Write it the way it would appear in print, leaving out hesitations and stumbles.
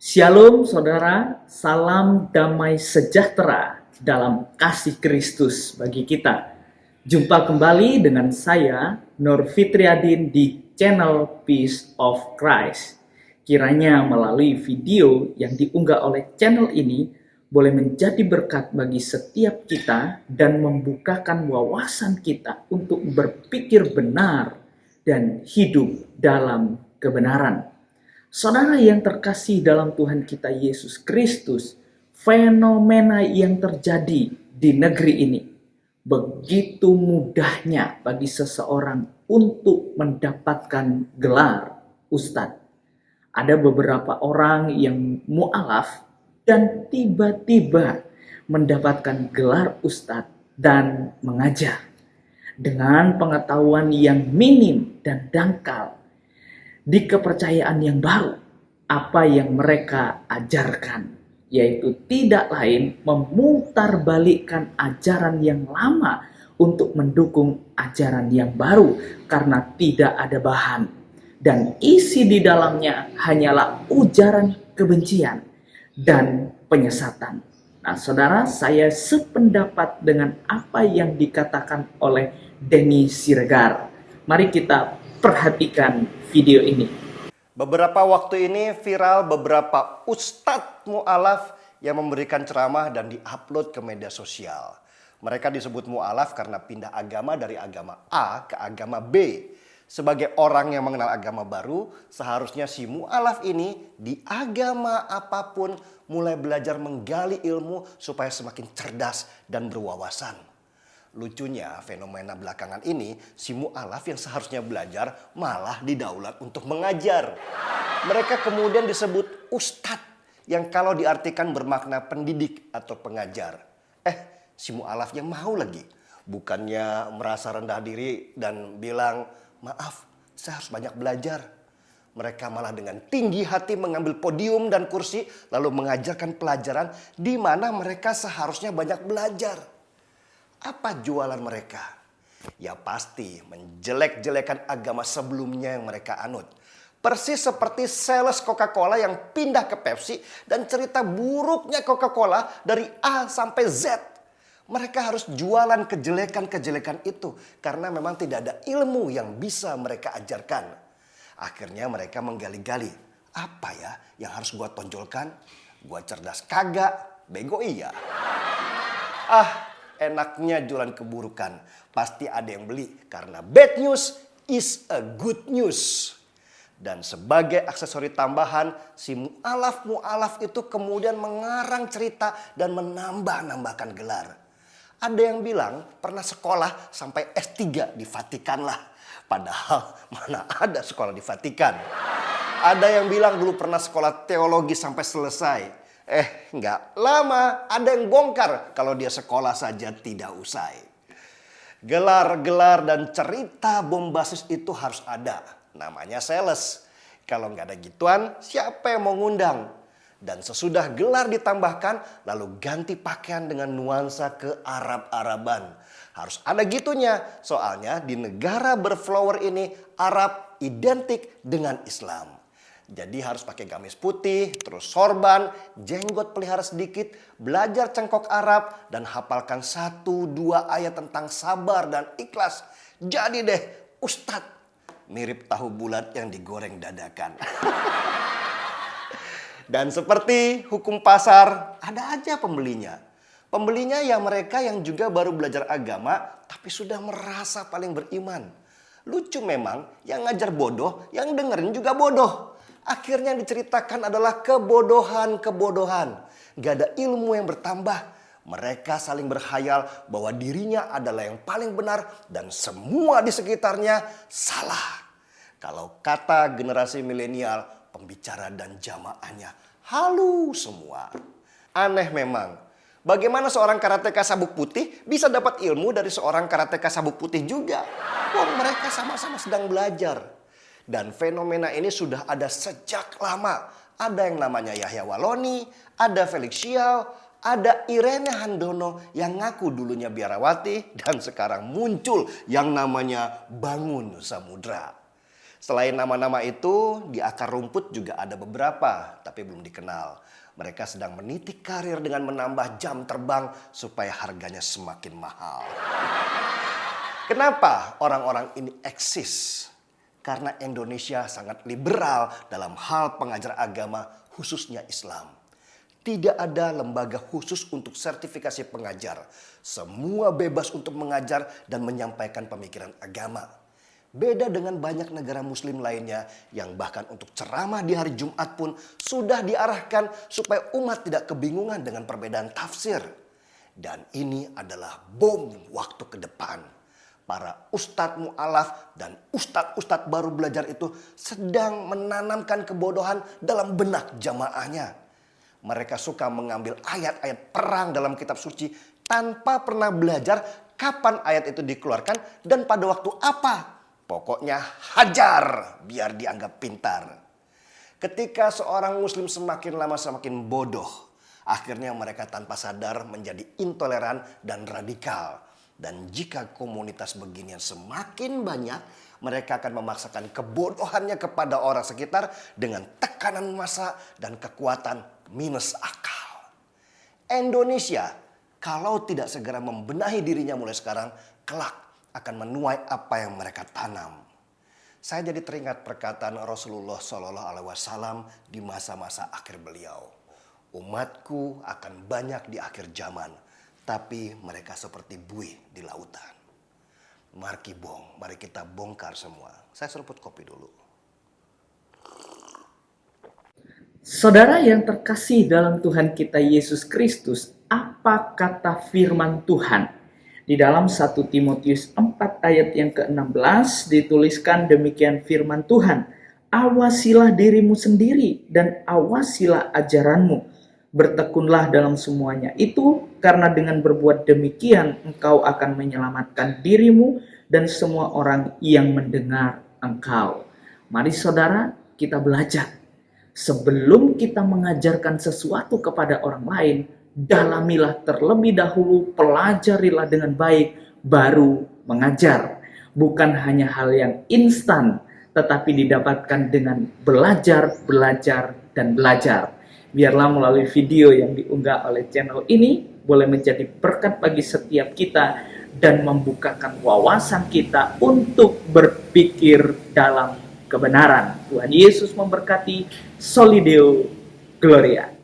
Shalom saudara, salam damai sejahtera dalam kasih Kristus bagi kita. Jumpa kembali dengan saya, Nur Fitriadin di channel Peace of Christ. Kiranya melalui video yang diunggah oleh channel ini boleh menjadi berkat bagi setiap kita dan membukakan wawasan kita untuk berpikir benar dan hidup dalam kebenaran. Saudara yang terkasih dalam Tuhan kita Yesus Kristus, fenomena yang terjadi di negeri ini begitu mudahnya bagi seseorang untuk mendapatkan gelar ustadz. Ada beberapa orang yang mu'alaf dan tiba-tiba mendapatkan gelar ustadz dan mengajar dengan pengetahuan yang minim dan dangkal di kepercayaan yang baru. Apa yang mereka ajarkan yaitu tidak lain memutarbalikkan ajaran yang lama untuk mendukung ajaran yang baru karena tidak ada bahan dan isi di dalamnya hanyalah ujaran kebencian dan penyesatan. Nah, saudara, saya sependapat dengan apa yang dikatakan oleh Denny Siregar. Mari kita perhatikan video ini. Beberapa waktu ini viral beberapa ustadz mu'alaf yang memberikan ceramah dan diupload ke media sosial. Mereka disebut mu'alaf karena pindah agama dari agama A ke agama B. Sebagai orang yang mengenal agama baru, seharusnya si mu'alaf ini di agama apapun mulai belajar menggali ilmu supaya semakin cerdas dan berwawasan. Lucunya fenomena belakangan ini, si mu'alaf yang seharusnya belajar malah didaulat untuk mengajar. Mereka kemudian disebut ustadz yang kalau diartikan bermakna pendidik atau pengajar. Si mu'alafnya mau lagi. Bukannya merasa rendah diri dan bilang, maaf, saya harus banyak belajar. Mereka malah dengan tinggi hati mengambil podium dan kursi lalu mengajarkan pelajaran di mana mereka seharusnya banyak belajar. Apa jualan mereka? Ya pasti menjelek-jelekan agama sebelumnya yang mereka anut. Persis seperti sales Coca-Cola yang pindah ke Pepsi dan cerita buruknya Coca-Cola dari A sampai Z. Mereka harus jualan kejelekan-kejelekan itu karena memang tidak ada ilmu yang bisa mereka ajarkan. Akhirnya mereka menggali-gali. Apa ya yang harus gua tonjolkan? Gua cerdas kagak, bego iya. Enaknya jualan keburukan. Pasti ada yang beli karena bad news is a good news. Dan sebagai aksesori tambahan, si mu'alaf itu kemudian mengarang cerita dan menambahkan gelar. Ada yang bilang pernah sekolah sampai S3 di Vatikan lah. Padahal mana ada sekolah di Vatikan. Ada yang bilang dulu pernah sekolah teologi sampai selesai. Nggak lama ada yang bongkar kalau dia sekolah saja tidak usai. Gelar-gelar dan cerita bombastis itu harus ada. Namanya sales. Kalau nggak ada gituan, siapa yang mau ngundang? Dan sesudah gelar ditambahkan, lalu ganti pakaian dengan nuansa ke Arab-Araban. Harus ada gitunya, soalnya di negara berflower ini Arab identik dengan Islam. Jadi harus pakai gamis putih, terus sorban, jenggot pelihara sedikit, belajar cengkok Arab, dan hafalkan 1-2 ayat tentang sabar dan ikhlas. Jadi deh, ustadz, mirip tahu bulat yang digoreng dadakan. Dan seperti hukum pasar, ada aja pembelinya. Pembelinya ya mereka yang juga baru belajar agama, tapi sudah merasa paling beriman. Lucu memang, yang ngajar bodoh, yang dengerin juga bodoh. Akhirnya yang diceritakan adalah kebodohan-kebodohan. Gak ada ilmu yang bertambah. Mereka saling berkhayal bahwa dirinya adalah yang paling benar dan semua di sekitarnya salah. Kalau kata generasi milenial, pembicara dan jamaahnya halu semua. Aneh memang. Bagaimana seorang karateka sabuk putih bisa dapat ilmu dari seorang karateka sabuk putih juga? Mereka sama-sama sedang belajar. Dan fenomena ini sudah ada sejak lama. Ada yang namanya Yahya Waloni, ada Felix Xiao, ada Irene Handono yang ngaku dulunya biarawati dan sekarang muncul yang namanya Bangun Samudra. Selain nama-nama itu, di akar rumput juga ada beberapa, tapi belum dikenal. Mereka sedang meniti karir dengan menambah jam terbang supaya harganya semakin mahal. Kenapa orang-orang ini eksis? Karena Indonesia sangat liberal dalam hal pengajar agama, khususnya Islam. Tidak ada lembaga khusus untuk sertifikasi pengajar. Semua bebas untuk mengajar dan menyampaikan pemikiran agama. Beda dengan banyak negara muslim lainnya yang bahkan untuk ceramah di hari Jumat pun sudah diarahkan supaya umat tidak kebingungan dengan perbedaan tafsir. Dan ini adalah bom waktu ke depan. Para ustadz mu'alaf dan ustadz baru belajar itu sedang menanamkan kebodohan dalam benak jamaahnya. Mereka suka mengambil ayat-ayat perang dalam kitab suci tanpa pernah belajar kapan ayat itu dikeluarkan dan pada waktu apa. Pokoknya hajar biar dianggap pintar. Ketika seorang muslim semakin lama semakin bodoh, akhirnya mereka tanpa sadar menjadi intoleran dan radikal. Dan jika komunitas beginian semakin banyak, mereka akan memaksakan kebodohannya kepada orang sekitar dengan tekanan massa dan kekuatan minus akal. Indonesia kalau tidak segera membenahi dirinya mulai sekarang, kelak akan menuai apa yang mereka tanam. Saya jadi teringat perkataan Rasulullah SAW di masa-masa akhir beliau. Umatku akan banyak di akhir zaman, tapi mereka seperti buih di lautan. Mari kita bongkar semua. Saya seruput kopi dulu. Saudara yang terkasih dalam Tuhan kita Yesus Kristus, apa kata firman Tuhan? Di dalam 1 Timotius 4 ayat yang ke-16 dituliskan demikian firman Tuhan. Awasilah dirimu sendiri dan awasilah ajaranmu. Bertekunlah dalam semuanya itu, karena dengan berbuat demikian engkau akan menyelamatkan dirimu dan semua orang yang mendengar engkau. Mari saudara, kita belajar. Sebelum kita mengajarkan sesuatu kepada orang lain, dalamilah terlebih dahulu, pelajarilah dengan baik, baru mengajar. Bukan hanya hal yang instan, tetapi didapatkan dengan belajar, dan belajar. Biarlah melalui video yang diunggah oleh channel ini, boleh menjadi berkat bagi setiap kita, dan membukakan wawasan kita untuk berpikir dalam kebenaran. Tuhan Yesus memberkati. Solideo Gloria.